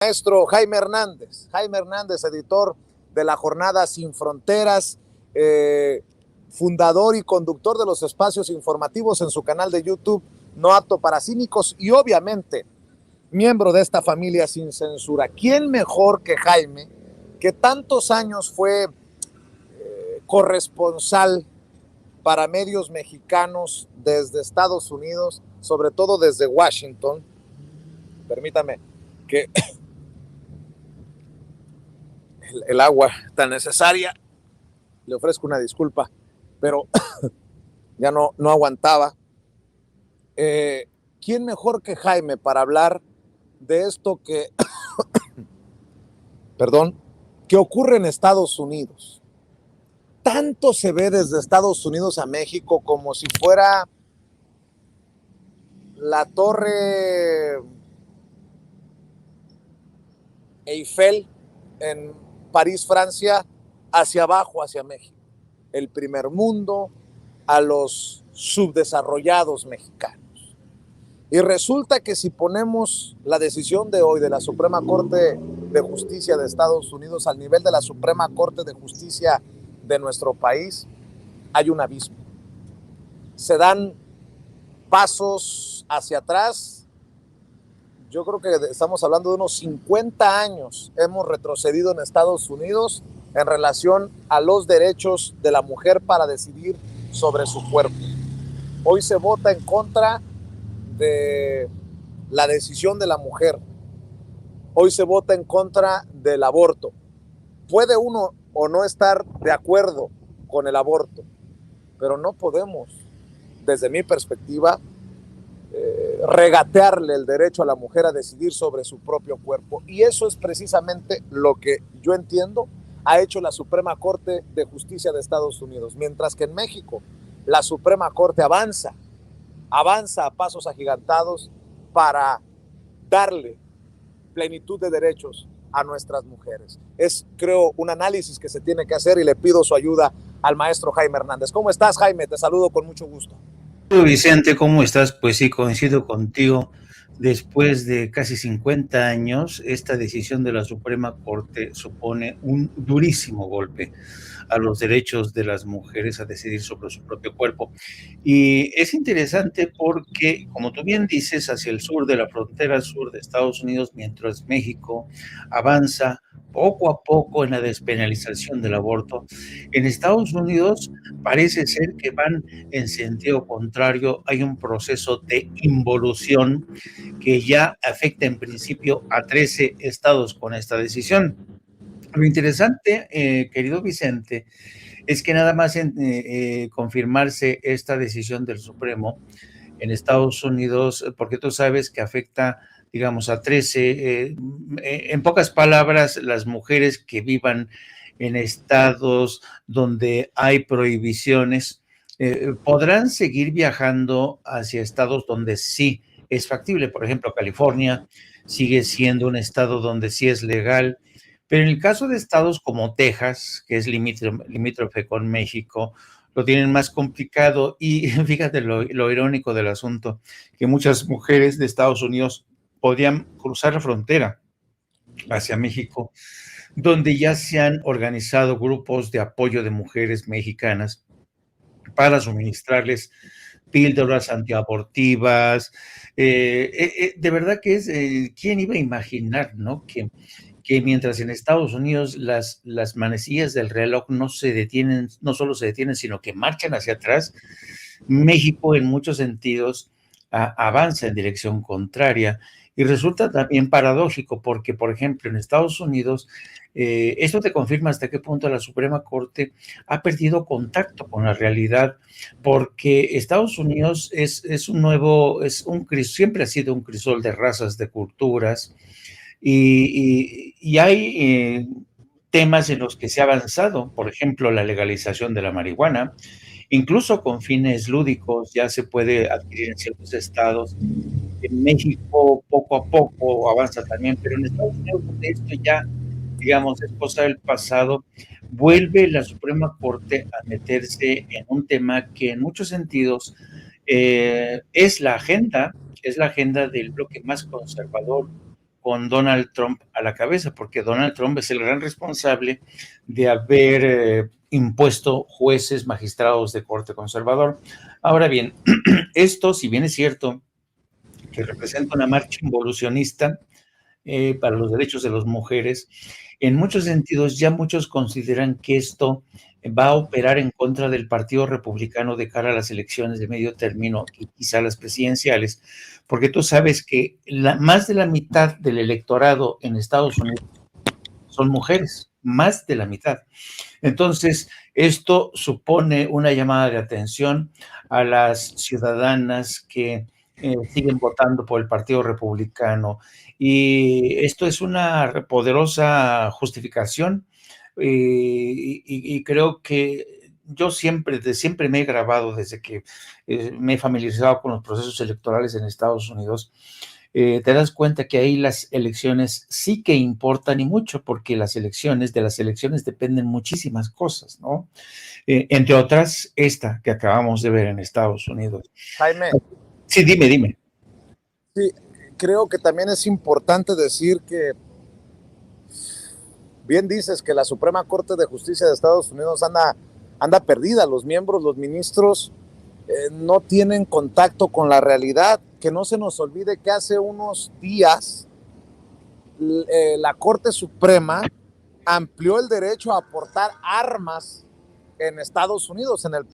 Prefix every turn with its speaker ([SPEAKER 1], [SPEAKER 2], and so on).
[SPEAKER 1] Maestro Jaime Hernández, editor de la jornada Sin Fronteras, fundador y conductor de los espacios informativos en su canal de YouTube No Apto para Cínicos y obviamente miembro de esta familia sin censura. ¿Quién mejor que Jaime, que tantos años fue corresponsal para medios mexicanos desde Estados Unidos, sobre todo desde Washington? Permítame que el agua tan necesaria, le ofrezco una disculpa, pero ya no aguantaba. ¿Quién mejor que Jaime para hablar de esto perdón, que ocurre en Estados Unidos? Tanto se ve desde Estados Unidos a México como si fuera la torre Eiffel en París, Francia, hacia abajo, hacia México. El primer mundo, a los subdesarrollados mexicanos. Y resulta que si ponemos la decisión de hoy de la Suprema Corte de Justicia de Estados Unidos al nivel de la Suprema Corte de Justicia de nuestro país, hay un abismo. Se dan pasos hacia atrás. Yo creo que estamos hablando de unos 50 años hemos retrocedido en Estados Unidos en relación a los derechos de la mujer para decidir sobre su cuerpo. Hoy se vota en contra de la decisión de la mujer. Hoy se vota en contra del aborto. Puede uno o no estar de acuerdo con el aborto, pero no podemos, desde mi perspectiva, regatearle el derecho a la mujer a decidir sobre su propio cuerpo. Y eso es precisamente lo que yo entiendo ha hecho la Suprema Corte de Justicia de Estados Unidos. Mientras que en México la Suprema Corte avanza a pasos agigantados para darle plenitud de derechos a nuestras mujeres. Es, creo, un análisis que se tiene que hacer y le pido su ayuda al maestro Jaime Hernández. ¿Cómo estás, Jaime? Te saludo con mucho gusto.
[SPEAKER 2] Vicente, ¿cómo estás? Pues sí, coincido contigo. Después de casi 50 años, esta decisión de la Suprema Corte supone un durísimo golpe a los derechos de las mujeres a decidir sobre su propio cuerpo. Y es interesante porque, como tú bien dices, hacia el sur de la frontera sur de Estados Unidos, mientras México avanza poco a poco en la despenalización del aborto, en Estados Unidos parece ser que van en sentido contrario. Hay un proceso de involución que ya afecta en principio a 13 estados con esta decisión. Lo interesante, querido Vicente, es que nada más en confirmarse esta decisión del Supremo en Estados Unidos, porque tú sabes que afecta, digamos, a 13, en pocas palabras, las mujeres que vivan en estados donde hay prohibiciones, podrán seguir viajando hacia estados donde sí es factible. Por ejemplo, California sigue siendo un estado donde sí es legal, pero en el caso de estados como Texas, que es limítrofe con México, lo tienen más complicado. Y fíjate lo irónico del asunto, que muchas mujeres de Estados Unidos podían cruzar la frontera hacia México, donde ya se han organizado grupos de apoyo de mujeres mexicanas para suministrarles píldoras antiabortivas. De verdad que es, ¿quién iba a imaginar, no? Que mientras en Estados Unidos las manecillas del reloj no se detienen, no solo se detienen, sino que marchan hacia atrás, México en muchos sentidos avanza en dirección contraria. Y resulta también paradójico porque, por ejemplo, en Estados Unidos, esto te confirma hasta qué punto la Suprema Corte ha perdido contacto con la realidad, porque Estados Unidos es un nuevo, siempre ha sido un crisol de razas, de culturas, y hay temas en los que se ha avanzado, por ejemplo, la legalización de la marihuana, incluso con fines lúdicos ya se puede adquirir en ciertos estados. En México poco a poco avanza también, pero en Estados Unidos, donde esto ya, digamos, es cosa del pasado, vuelve la Suprema Corte a meterse en un tema que en muchos sentidos es la agenda del bloque más conservador con Donald Trump a la cabeza, porque Donald Trump es el gran responsable de haber impuesto jueces, magistrados de corte conservador. Ahora bien, esto, si bien es cierto que representa una marcha involucionista para los derechos de las mujeres, en muchos sentidos ya muchos consideran que esto va a operar en contra del Partido Republicano de cara a las elecciones de medio término y quizá las presidenciales, porque tú sabes que más de la mitad del electorado en Estados Unidos son mujeres, más de la mitad. Entonces, esto supone una llamada de atención a las ciudadanas que siguen votando por el Partido Republicano. Y esto es una poderosa justificación y creo que yo siempre me he grabado desde que me he familiarizado con los procesos electorales en Estados Unidos. Te das cuenta que ahí las elecciones sí que importan y mucho, porque de las elecciones dependen muchísimas cosas, ¿no? Entre otras, esta que acabamos de ver en Estados Unidos.
[SPEAKER 1] Jaime.
[SPEAKER 2] Sí, dime.
[SPEAKER 1] Sí, creo que también es importante decir que bien dices que la Suprema Corte de Justicia de Estados Unidos anda perdida. Los miembros, los ministros no tienen contacto con la realidad. Que no se nos olvide que hace unos días la Corte Suprema amplió el derecho a portar armas en Estados Unidos, en el